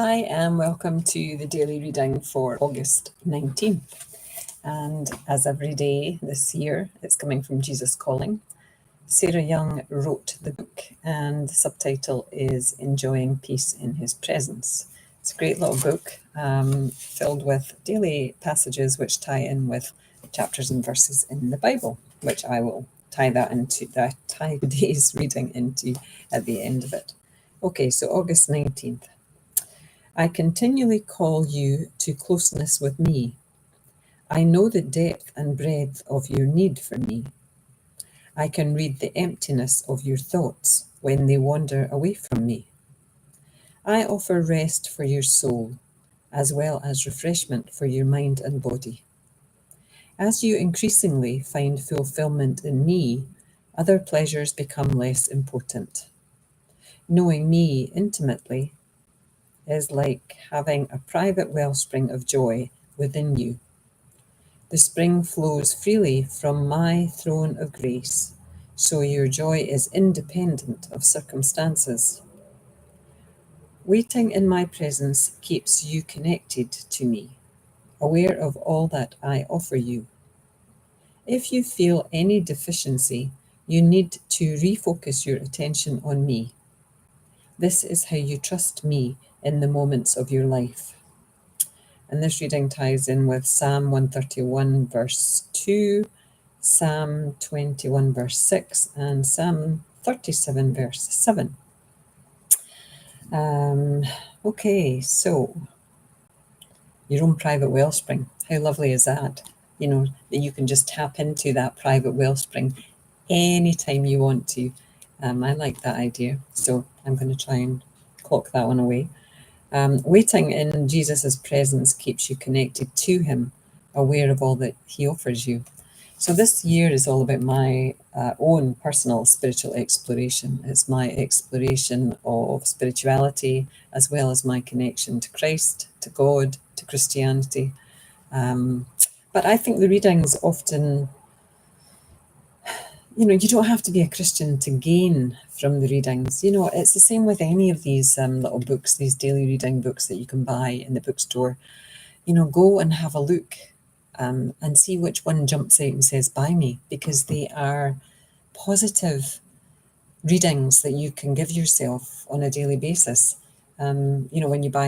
Hi, and welcome to the daily reading for August 19th. And as every day this year, it's coming from Jesus Calling. Sarah Young wrote the book, and the subtitle is Enjoying Peace in His Presence. It's a great little book filled with daily passages which tie in with chapters and verses in the Bible, which I will tie today's reading into at the end of it. Okay, so August 19th. I continually call you to closeness with me. I know the depth and breadth of your need for me. I can read the emptiness of your thoughts when they wander away from me. I offer rest for your soul, as well as refreshment for your mind and body. As you increasingly find fulfillment in me, other pleasures become less important. Knowing me intimately is like having a private wellspring of joy within you. The spring flows freely from my throne of grace, so your joy is independent of circumstances. Waiting in my presence keeps you connected to me, aware of all that I offer you. If you feel any deficiency, you need to refocus your attention on me. This is how you trust me in the moments of your life. And this reading ties in with Psalm 131 verse 2, Psalm 21 verse 6, and Psalm 37 verse 7. Okay, so your own private wellspring. How lovely is that? You know, that you can just tap into that private wellspring anytime you want to. I like that idea. So I'm going to try and clock that one away. Waiting in Jesus' presence keeps you connected to him, aware of all that he offers you. So this year is all about my own personal spiritual exploration. It's my exploration of spirituality, as well as my connection to Christ, to God, to Christianity. But I think the readings often, you don't have to be a Christian to gain from the readings. It's the same with any of these little books, these daily reading books that you can buy in the bookstore. Go and have a look and see which one jumps out and says, buy me, because they are positive readings that you can give yourself on a daily basis. When you buy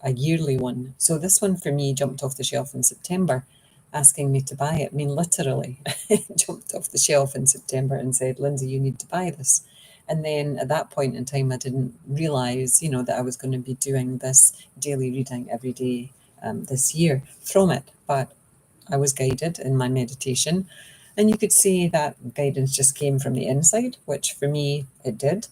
a yearly one. So this one for me jumped off the shelf in September, asking me to buy it. I mean, literally, it jumped off the shelf in September and said, Lindsay, you need to buy this. And then at that point in time, I didn't realize, that I was going to be doing this daily reading every day this year from it. But I was guided in my meditation. And you could say that guidance just came from the inside, which for me it did,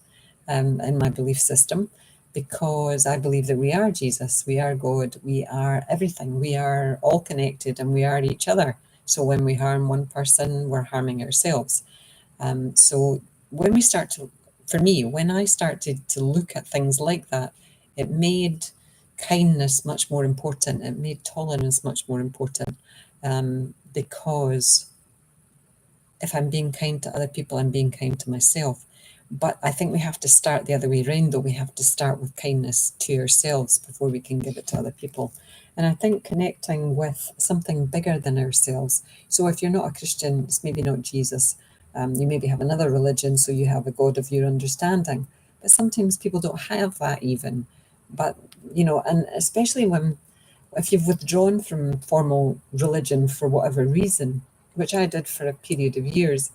in my belief system, because I believe that we are Jesus, we are God, we are everything, we are all connected, and we are each other. So when we harm one person, we're harming ourselves. So when I started to look at things like that, it made kindness much more important. It made tolerance much more important, because if I'm being kind to other people, I'm being kind to myself. But I think we have to start the other way around, though. We have to start with kindness to ourselves before we can give it to other people. And I think connecting with something bigger than ourselves. So if you're not a Christian, it's maybe not Jesus. You maybe have another religion, so you have a God of your understanding. But sometimes people don't have that even. But, and especially if you've withdrawn from formal religion for whatever reason, which I did for a period of years,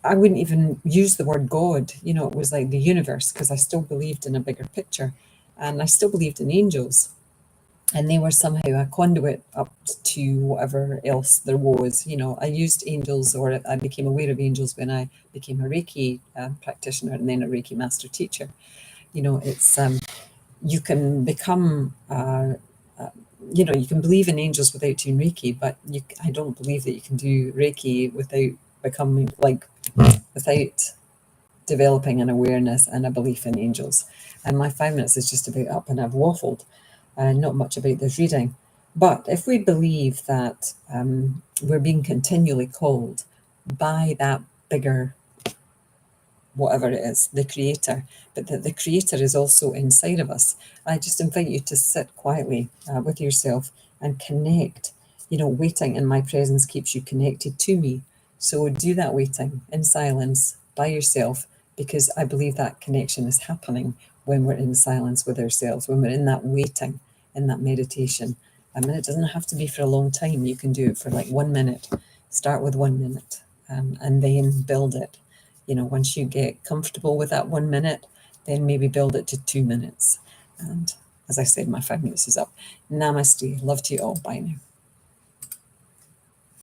I wouldn't even use the word God. It was like the universe, because I still believed in a bigger picture, and I still believed in angels, and they were somehow a conduit up to whatever else there was. I used angels, or I became aware of angels when I became a Reiki practitioner and then a Reiki master teacher. It's you can become you can believe in angels without doing Reiki, but I don't believe that you can do Reiki without without developing an awareness and a belief in angels. And my 5 minutes is just about up, and I've waffled, not much about this reading. But if we believe that we're being continually called by that bigger whatever it is, the creator, but that the creator is also inside of us. I just invite you to sit quietly with yourself and connect. Waiting in my presence keeps you connected to me. So do that waiting in silence by yourself, because I believe that connection is happening when we're in silence with ourselves, when we're in that waiting, in that meditation. And it doesn't have to be for a long time. You can do it for like 1 minute. Start with 1 minute, and then build it. Once you get comfortable with that 1 minute, then maybe build it to 2 minutes. And as I said, my 5 minutes is up. Namaste. Love to you all. Bye now.